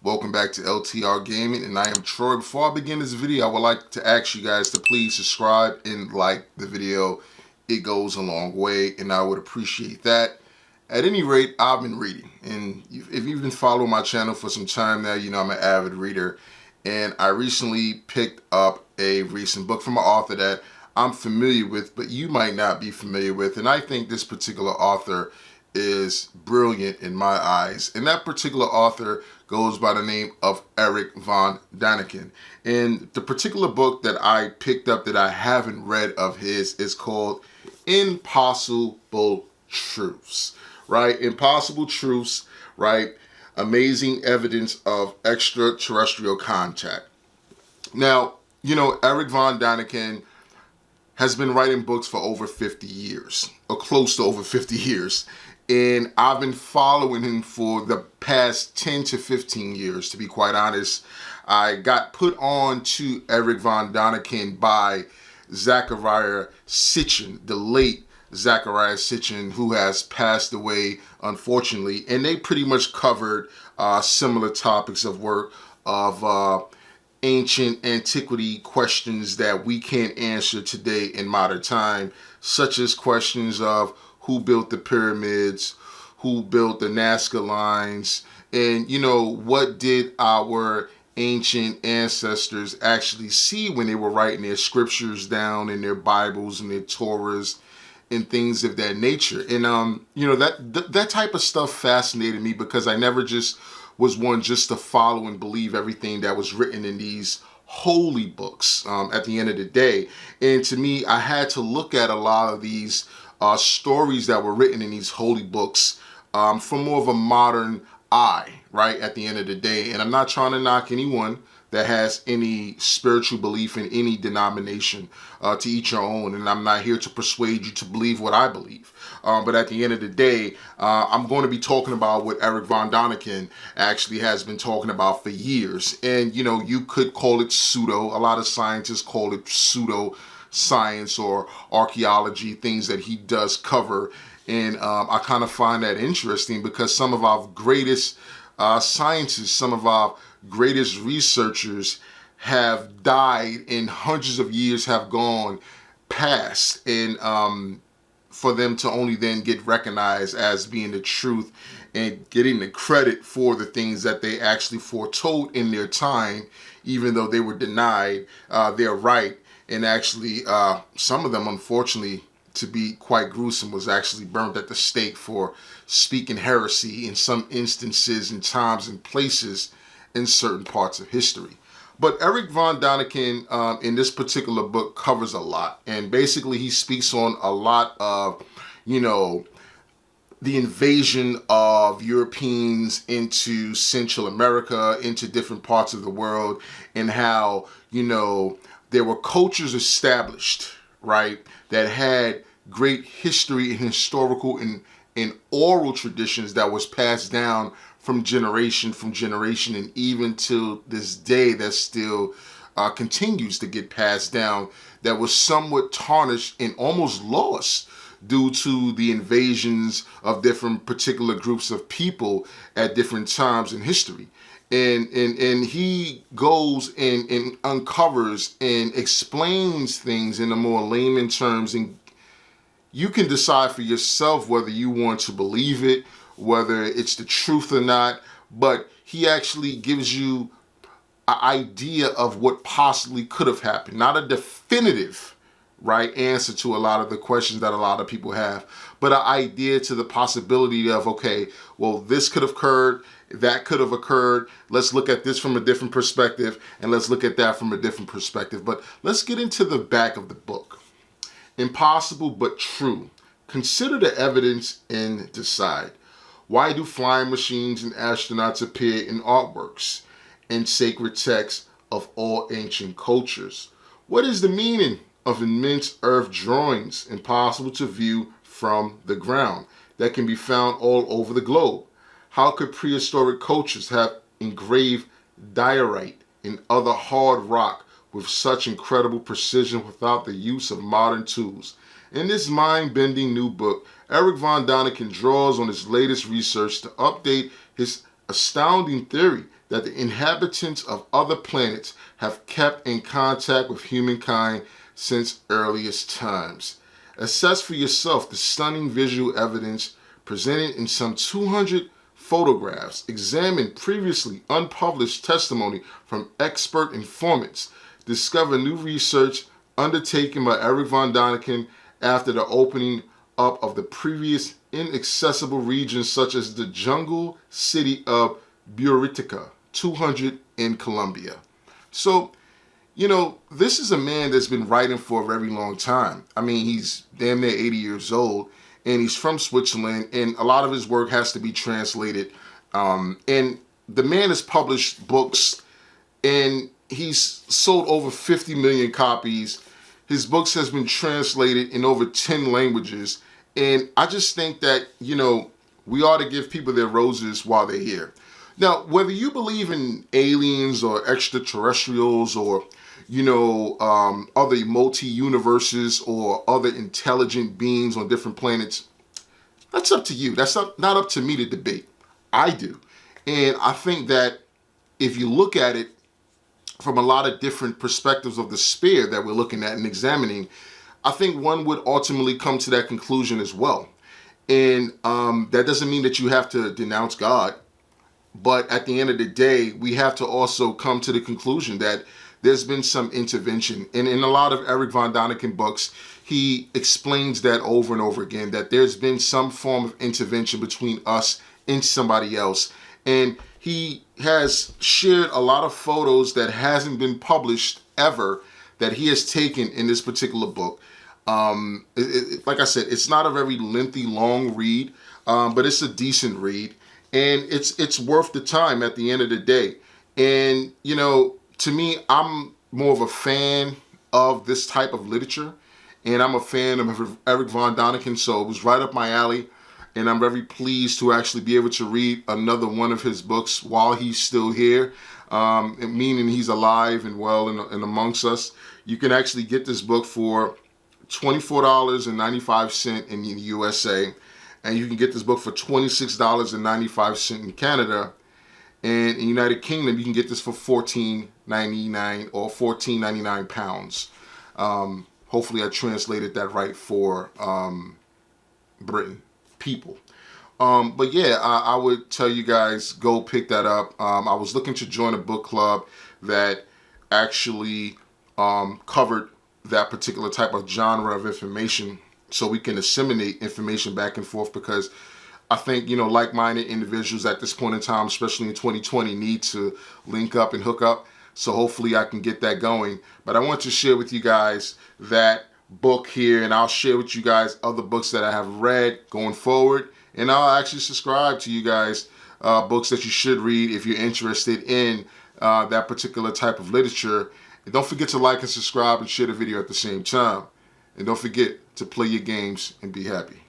Welcome back to LTR Gaming, and I am Troy. Before I begin this video, I would like to ask you guys to please subscribe and like the video. It goes a long way, and I would appreciate that. At any rate, I've been reading, and if you've been following my channel for some time now, you know I'm an avid reader, and I recently picked up a recent book from an author that I'm familiar with, but you might not be familiar with, and I think this particular author is brilliant in my eyes. And that particular author goes by the name of Erich von Daniken. And the particular book that I picked up that I haven't read of his is called Impossible Truths, right? Impossible Truths, right? Amazing evidence of extraterrestrial contact. Now, you know, Erich von Daniken has been writing books for over 50 years, or close to over 50 years. And I've been following him for the past 10 to 15 years, to be quite honest. I got put on to Erich von Daniken by Zecharia Sitchin, the late Zecharia Sitchin, who has passed away, unfortunately. And they pretty much covered similar topics of work of ancient antiquity questions that we can't answer today in modern time, such as questions of who built the pyramids, who built the Nazca lines, and, you know, what did our ancient ancestors actually see when they were writing their scriptures down in their Bibles and their Torahs and things of that nature. And, you know, that type of stuff fascinated me because I never just was one just to follow and believe everything that was written in these holy books at the end of the day. And to me, I had to look at a lot of these stories that were written in these holy books from more of a modern eye, right, at the end of the day. And I'm not trying to knock anyone that has any spiritual belief in any denomination, to each your own. And I'm not here to persuade you to believe what I believe. But at the end of the day, I'm going to be talking about what Erich von Daniken actually has been talking about for years. And, you know, you could call it pseudo. A lot of scientists call it pseudo science or archaeology, things that he does cover. And I kind of find that interesting because some of our greatest scientists, some of our greatest researchers have died and hundreds of years have gone past. And for them to only then get recognized as being the truth and getting the credit for the things that they actually foretold in their time, even though they were denied their right. And actually, some of them, unfortunately, to be quite gruesome, was actually burned at the stake for speaking heresy in some instances and times and places in certain parts of history. But Erich von Daniken, in this particular book, covers a lot. And basically, he speaks on a lot of, you know, the invasion of Europeans into Central America, into different parts of the world, and how, you know, there were cultures established, right, that had great history and historical and oral traditions that was passed down from generation, and even to this day that still continues to get passed down, that was somewhat tarnished and almost lost due to the invasions of different particular groups of people at different times in history. And he goes and uncovers and explains things in a more layman terms, and you can decide for yourself whether you want to believe it, whether it's the truth or not. But he actually gives you an idea of what possibly could have happened, not a definitive right answer to a lot of the questions that a lot of people have, but an idea to the possibility of, okay, well, this could have occurred, that could have occurred. Let's look at this from a different perspective, and let's look at that from a different perspective. But let's get into the back of the book. Impossible but true. Consider the evidence and decide. Why do flying machines and astronauts appear in artworks and sacred texts of all ancient cultures? What is the meaning of immense earth drawings impossible to view from the ground that can be found all over the globe? How could prehistoric cultures have engraved diorite and other hard rock with such incredible precision without the use of modern tools? In this mind-bending new book, Erich von Daniken draws on his latest research to update his astounding theory that the inhabitants of other planets have kept in contact with humankind since earliest times. Assess for yourself the stunning visual evidence presented in some 200 photographs. Examine previously unpublished testimony from expert informants. Discover new research undertaken by Erich von Daniken after the opening up of the previous inaccessible regions such as the jungle city of Buritica, 200 in Colombia. So, you know, this is a man that's been writing for a very long time. I mean, he's damn near 80 years old, and he's from Switzerland, and a lot of his work has to be translated. And the man has published books, and he's sold over 50 million copies. His books has been translated in over 10 languages. And I just think that, you know, we ought to give people their roses while they're here. Now, whether you believe in aliens or extraterrestrials or, you know, other multi-universes or other intelligent beings on different planets, that's up to you. That's not up to me to debate. I do. And I think that if you look at it from a lot of different perspectives of the sphere that we're looking at and examining, I think one would ultimately come to that conclusion as well. And that doesn't mean that you have to denounce God. But at the end of the day, we have to also come to the conclusion that there's been some intervention. And in a lot of Erich von Daniken books, he explains that over and over again, that there's been some form of intervention between us and somebody else. And he has shared a lot of photos that hasn't been published ever that he has taken in this particular book. Like I said, it's not a very lengthy, long read, but it's a decent read. And it's worth the time at the end of the day. And, you know, to me, I'm more of a fan of this type of literature. And I'm a fan of Erich von Daniken, so it was right up my alley. And I'm very pleased to actually be able to read another one of his books while he's still here, meaning he's alive and well and amongst us. You can actually get this book for $24.95 in the USA. And you can get this book for $26.95 in Canada. And in the United Kingdom, you can get this for $14.99 or £14.99. Hopefully I translated that right for Britain people. But yeah, I would tell you guys, go pick that up. I was looking to join a book club that actually covered that particular type of genre of information, so we can disseminate information back and forth, because I think, you know, like-minded individuals at this point in time, especially in 2020, need to link up and hook up. So hopefully I can get that going. But I want to share with you guys that book here, and I'll share with you guys other books that I have read going forward. And I'll actually subscribe to you guys books that you should read if you're interested in that particular type of literature. And don't forget to like and subscribe and share the video at the same time. And don't forget to play your games and be happy.